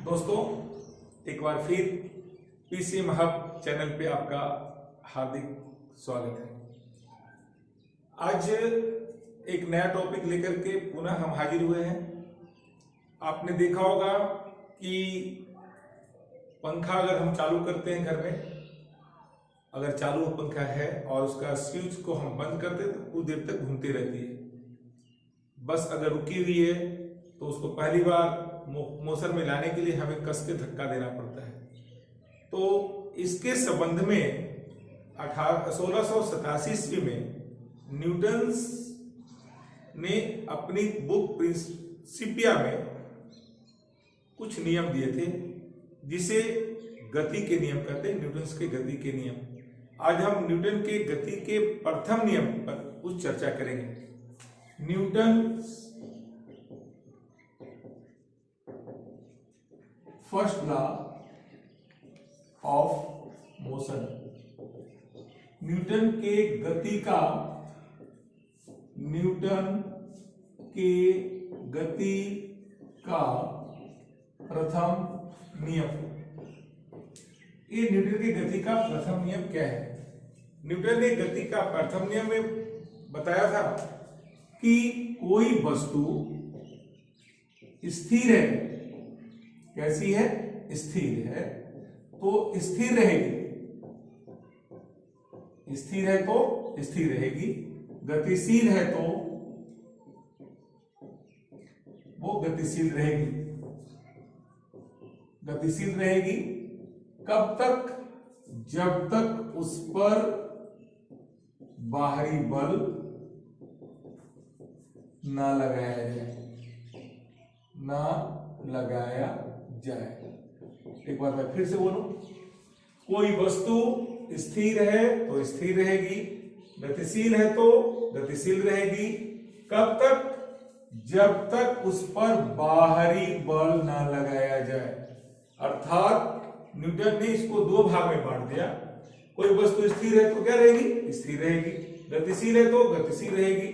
दोस्तों, एक बार फिर पीसीएम हब चैनल पे आपका हार्दिक स्वागत है। आज एक नया टॉपिक लेकर के पुनः हम हाजिर हुए हैं। आपने देखा होगा कि पंखा अगर हम चालू करते हैं घर में, अगर चालू पंखा है और उसका स्विच को हम बंद करते हैं तो कुछ देर तक घूमती रहती है। बस अगर रुकी हुई है तो उसको पहली बार मोशन में लाने के लिए हमें कस के धक्का देना पड़ता है। तो इसके संबंध में 1687 ईस्वी में न्यूटन ने अपनी बुक प्रिंसिपिया में कुछ नियम दिए थे, जिसे गति के नियम कहते हैं। न्यूटन के गति के नियम। आज हम न्यूटन के गति के प्रथम नियम पर कुछ चर्चा करेंगे। Newton first law of motion. Newton के गति का प्रथम नियम। ये न्यूटन की गति का प्रथम नियम क्या है? न्यूटन ने गति का प्रथम नियम में बताया था कि कोई वस्तु स्थिर है। कैसी है? स्थिर है तो स्थिर रहेगी। स्थिर है तो स्थिर रहेगी। गतिशील है तो वो गतिशील रहेगी। गतिशील रहेगी कब तक? जब तक उस पर बाहरी बल ना लगाया जाए। एक बार मैं फिर से बोलूं, कोई वस्तु स्थिर है तो स्थिर रहेगी, गतिशील है तो गतिशील रहेगी। कब तक? जब तक उस पर बाहरी बल ना लगाया जाए। अर्थात न्यूटन ने इसको दो भाग में बांट दिया। कोई वस्तु स्थिर है तो क्या रहेगी? स्थिर रहेगी। गतिशील है तो गतिशील रहेगी।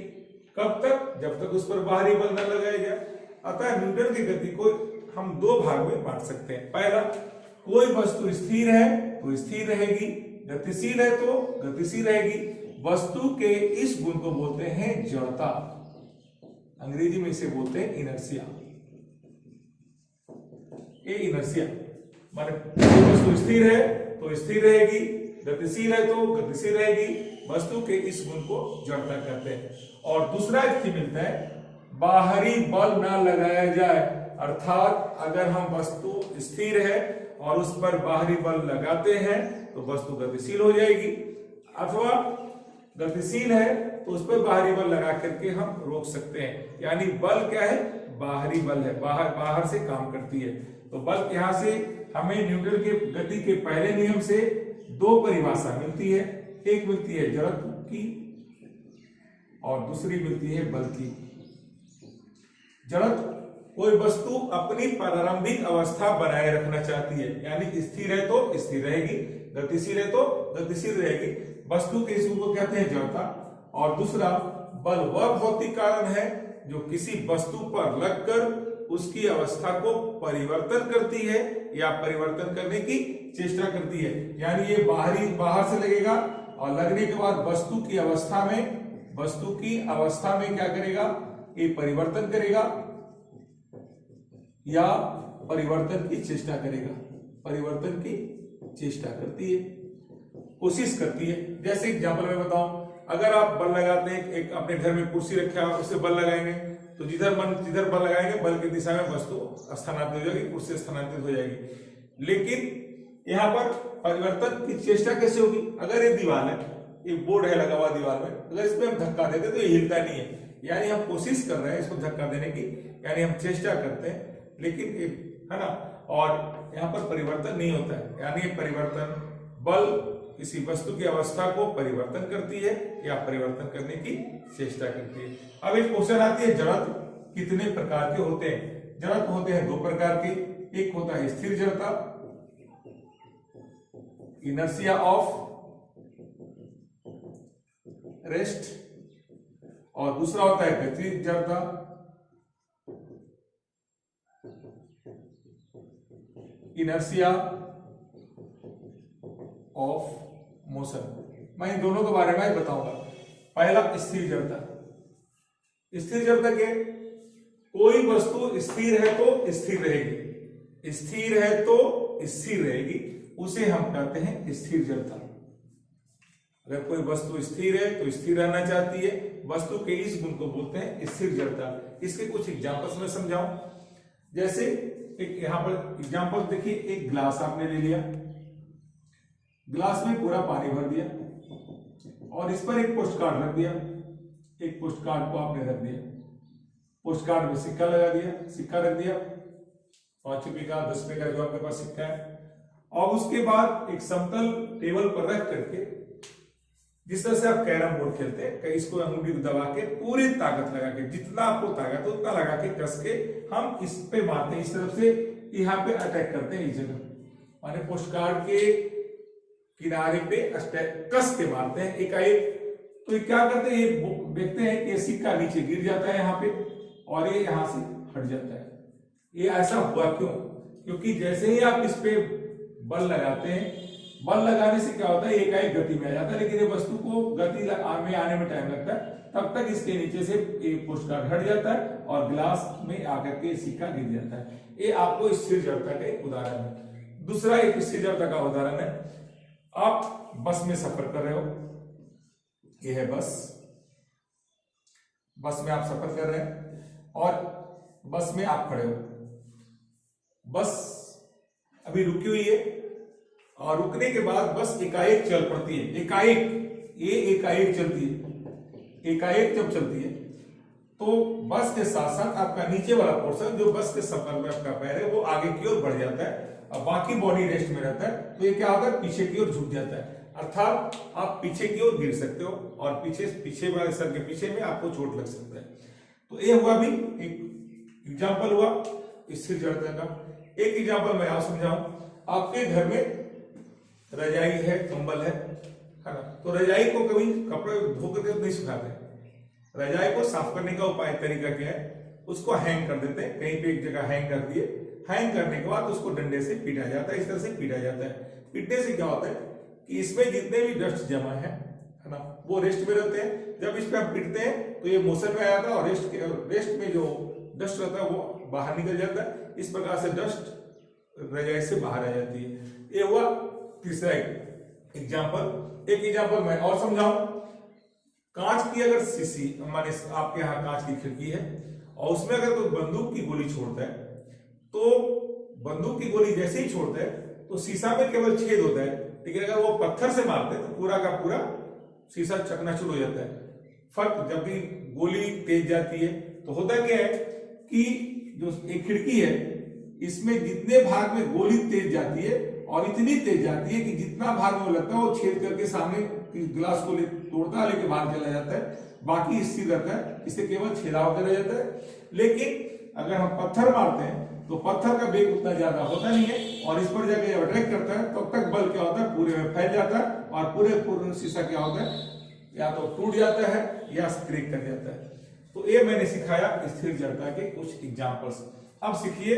कब तक? जब तक उस पर बाहरी बल न लगाया जाए। अतः न्यूटन की गति को हम दो भाग में बांट सकते हैं। पहला, कोई वस्तु स्थिर है तो स्थिर रहेगी, गतिशील है तो गतिशील रहेगी। वस्तु के इस गुण को बोलते हैं जड़ता। अंग्रेजी में इसे बोलते हैं इनर्शिया। ये इनर्शिया माने वस्तु स्थिर है तो स्थिर रहेगी, गतिशील है तो गतिशील रहेगी। वस्तु के इस गुण को जड़ता कहते हैं। और दूसरा स्थिति मिलता है बाहरी बल ना लगाया जाए। अर्थात अगर हम वस्तु स्थिर है और उस पर बाहरी बल लगाते हैं तो वस्तु गतिशील हो जाएगी, अथवा गतिशील है तो उस पर बाहरी बल लगा करके हम रोक सकते हैं। यानी बल क्या है? बाहरी बल है, बाहर से काम करती है। तो बल यहां से हमें न्यूटन के गति के पहले नियम से दो परिभाषा मिलती है। एक मिलती है जड़त्व की और दूसरी मिलती है बल की। जड़त्व, कोई वस्तु अपनी प्रारंभिक अवस्था बनाए रखना चाहती है, यानी स्थिर है तो स्थिर रहेगी, गतिशील है तो गतिशील रहेगी। वस्तु के इस गुण को कहते हैं जड़ता। और दूसरा बल, वह भौतिक कारण है जो किसी वस्तु पर लगकर उसकी अवस्था को परिवर्तन करती है या परिवर्तन करने की चेष्टा करती है। यानी ये बाहर से लगेगा और लगने के बाद वस्तु की अवस्था में क्या करेगा? ये परिवर्तन करेगा या परिवर्तन की चेष्टा करेगा। परिवर्तन की चेष्टा करती है, कोशिश करती है। जैसे एग्जांपल मैं बताऊं, अगर आप बल लगाते हैं, एक अपने घर में कुर्सी रखा है, उससे बल लगाएंगे तो जिधर बल लगाएंगे बल की दिशा में वस्तु स्थानांतरित हो जाएगी, कुर्सी स्थानांतरित हो जाएगी। लेकिन यहाँ पर परिवर्तन की चेष्टा कैसे होगी? अगर ये दीवार है, एक बोर्ड है लगा हुआ दीवार में, अगर इसमें हम धक्का देते तो ये हिलता नहीं है। यानी हम कोशिश कर रहे हैं इसको धक्का देने की, यानी हम चेष्टा करते हैं, लेकिन है ना। और यहाँ पर परिवर्तन नहीं होता है। यानी परिवर्तन, बल किसी वस्तु की अवस्था को परिवर्तन करती है या परिवर्तन करने की चेष्टा करती है। अब एक क्वेश्चन आती है, जड़त्व कितने प्रकार के होते हैं? जड़त्व होते हैं दो प्रकार के। एक होता है स्थिर जड़ता, इनर्शिया ऑफ रेस्ट, और दूसरा होता है गतिज जड़ता, इनर्शिया ऑफ मोशन। मैं इन दोनों के बारे में बताऊंगा। पहला स्थिर जड़ता। स्थिर जड़ता के कोई वस्तु स्थिर है तो स्थिर रहेगी, स्थिर है तो स्थिर रहेगी, उसे हम कहते हैं स्थिर जड़ता। अगर कोई वस्तु स्थिर है तो स्थिर रहना चाहती है, वस्तु के इस गुण को बोलते हैं स्थिर जड़ता। इसके कुछ एग्जांपल्स में समझाऊं। जैसे एक यहां पर एग्जांपल देखिए, एक ग्लास आपने ले लिया, ग्लास में पूरा पानी भर दिया और इस पर एक पोस्ट कार्ड रख दिया, एक पोस्ट कार्ड को आपने रख दिया, पोस्ट कार्ड में सिक्का लगा दिया, सिक्का रख दिया 5 रुपए का 10 रुपए का जो आपके पास सिक्का है, और उसके बाद एक समतल टेबल पर रख करके जिस तरह से आप कैरम बोर्ड खेलते हैं, कहीं इसको अंगूठी दबा के पूरी ताकत लगा के, जितना आपको ताकत है उतना लगा के कस के हम इस पे मारते हैं, इस तरफ से यहाँ पे अटैक करते हैं, इस जगह माने पोस्ट कार्ड के किनारे पे कस के मारते हैं एकाएक। तो ये क्या करते हैं, ये देखते हैं कि ये सिक्का नीचे गिर जाता है यहाँ पे और ये यहाँ से हट जाता है। ये ऐसा हुआ क्यों? क्योंकि जैसे ही आप इस पे बल लगाते हैं, बल लगाने से क्या होता है, एकाएक गति में आ जाता है, लेकिन ये वस्तु को गति में आने में टाइम लगता है, तब तक इसके नीचे से एक पोस्ट कार्ड हट जाता है और ग्लास में आकर के सिक्का गिर जाता है। ये आपको स्थिर जड़ता का एक उदाहरण है। दूसरा एक स्थिर जड़ता का उदाहरण है, आप बस में सफर कर रहे हो, ये है बस, बस में आप सफर कर रहे हैं और बस में आप खड़े हो, बस अभी रुकी हुई है और रुकने के बाद बस एकाएक चल पड़ती है, एकाएक, ये एकाएक चलती है, एकाएक जब चलती है तो बस के साथ साथ आपका नीचे वाला पोर्शन जो बस के संपर्क में आपका पैर है वो आगे की ओर बढ़ जाता है और बाकी बॉडी रेस्ट में रहता है। तो ये क्या होता है, पीछे की ओर झुक जाता है, अर्थात आप पीछे की ओर गिर सकते हो और पीछे वाले सर के पीछे में आपको चोट लग सकता है। तो ये हुआ भी एक एग्जाम्पल हुआ स्थिर जड़ता का। एक एग्जाम्पल मैं आप समझाऊं, आपके घर में रजाई है, कंबल है ना, तो रजाई को कभी कपड़े धो करके नहीं सुखाते, रजाई को साफ करने का उपाय तरीका क्या है, उसको हैंग कर देते हैं, कहीं पे एक जगह हैंग कर दिए, हैंग करने के बाद उसको डंडे से पीटा जाता है, इस तरह से पीटा जाता है। पीटने से क्या होता है कि इसमें जितने भी डस्ट जमा है ना, वो रेस्ट में रहते हैं। जब इस पे आप पीटते हैं तो ये मोशन में आ जाता है और रेस्ट में जो डस्ट रहता है वो बाहर निकल जाता है। इस प्रकार से डस्ट रजाई से बाहर आ जाती है। ये हुआ तीसरा एग्जाम्पल। एक एग्जाम्पल मैं और समझाऊं, कांच की अगर शीशी माने आपके यहाँ कांच की खिड़की है और उसमें अगर कोई बंदूक की गोली छोड़ता है तो बंदूक की गोली जैसे ही छोड़ता है तो शीशा में केवल छेद होता है, लेकिन अगर वो पत्थर से मारते हैं तो पूरा का पूरा शीशा चकनाचूर हो जाता है। फर्क जब भी गोली तेज जाती है तो होता क्या है कि जो एक खिड़की है इसमें जितने भाग में गोली तेज जाती है और इतनी तेज जाती है कि जितना भाग में लगता है वो छेद करके सामने ग्लास को तोड़ता है लेके बाहर चला जाता है, बाकी स्थिर रहता है, इससे केवल छेदा होता रह जाता है। लेकिन अगर हम पत्थर मारते हैं तो पत्थर का वेग उतना ज्यादा होता नहीं है और इस पर जाकर जब अटैक करता है तब तक बल क्या होता है, पूरे में फैल जाता है और पूरे शीशा क्या होता है, या तो टूट जाता है या क्रैक कर जाता है। तो ये मैंने सिखाया स्थिर जड़ता के कुछ एग्जांपल्स। अब सीखिए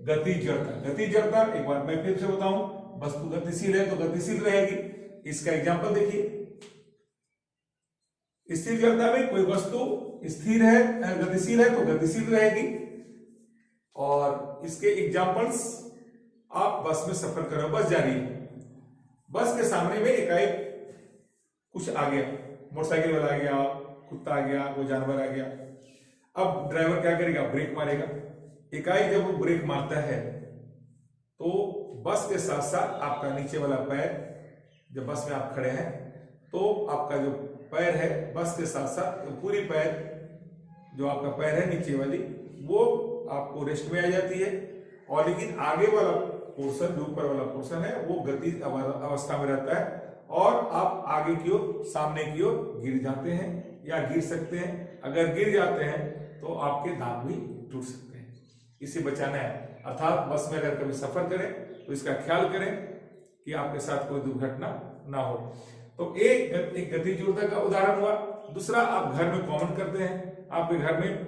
गति जड़ता। गति जड़ता एक बार मैं फिर से बताऊं, वस्तु गतिशील है तो गतिशील रहेगी। इसका एग्जांपल देखिए, स्थिर जड़ता में कोई वस्तु स्थिर है, गतिशील है तो गतिशील रहेगी। और इसके एग्जांपल्स, आप बस में सफर कर रहे हो, बस जा रही है, बस के सामने में एकाएक कुछ आ गया, मोटरसाइकिल वाला आ गया, कुत्ता आ गया, कोई जानवर आ गया। अब ड्राइवर क्या करेगा, ब्रेक मारेगा। एकाएक जब वो ब्रेक मारता है तो बस के साथ साथ आपका नीचे वाला पैर, जब बस में आप खड़े हैं तो आपका जो पैर है बस के साथ साथ पूरी पैर जो आपका पैर है नीचे वाली वो आपको रेस्ट में आ जाती है, और लेकिन आगे वाला पोर्शन जो ऊपर वाला पोर्शन है वो गति अवस्था में रहता है और आप आगे की ओर, सामने की ओर गिर जाते हैं या गिर सकते हैं। अगर गिर जाते हैं तो आपके दांत भी टूट सकते हैं, इसे बचाना है। अर्थात बस में अगर कभी सफर करें तो इसका ख्याल करें कि आपके साथ कोई दुर्घटना ना हो। तो एक गति जड़ता का उदाहरण हुआ। दूसरा, आप घर में कॉमन करते हैं, आपके घर में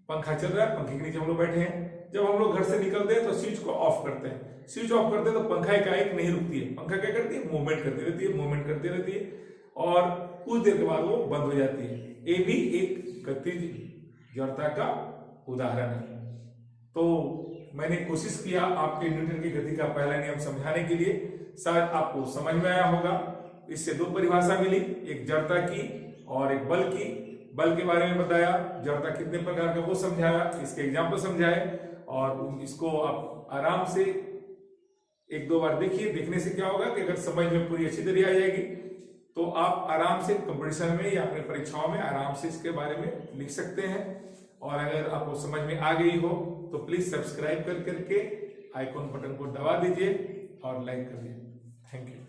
पंखा चल रहा है, पंखे के नीचे हम लोग बैठे हैं, जब हम लोग घर से निकलते हैं तो स्विच को ऑफ करते हैं, स्विच ऑफ करते हैं तो पंखा एकाएक नहीं रुकती है, पंखा क्या करती है, मूवमेंट करती रहती है, मूवमेंट करती रहती है और कुछ देर के बाद वो बंद हो जाती है। ये भी एक गतिज जड़ता का उदाहरण है। तो मैंने कोशिश किया आपके न्यूटन की गति का पहला नियम समझाने के लिए, शायद आपको समझ में आया होगा। इससे दो परिभाषा मिली, एक जड़ता की और एक बल की। बल के बारे में बताया, जड़ता कितने प्रकार का वो समझाया, इसके एग्जाम्पल समझाए और इसको आप आराम से एक दो बार देखिए। देखने से क्या होगा कि अगर समझ में पूरी अच्छी तरह आ जाएगी तो आप आराम से कंपटीशन में या अपने परीक्षाओं में आराम से इसके बारे में लिख सकते हैं। और अगर आपको समझ में आ गई हो तो प्लीज सब्सक्राइब करके आइकॉन बटन को दबा दीजिए और लाइक कर दीजिए। Thank you.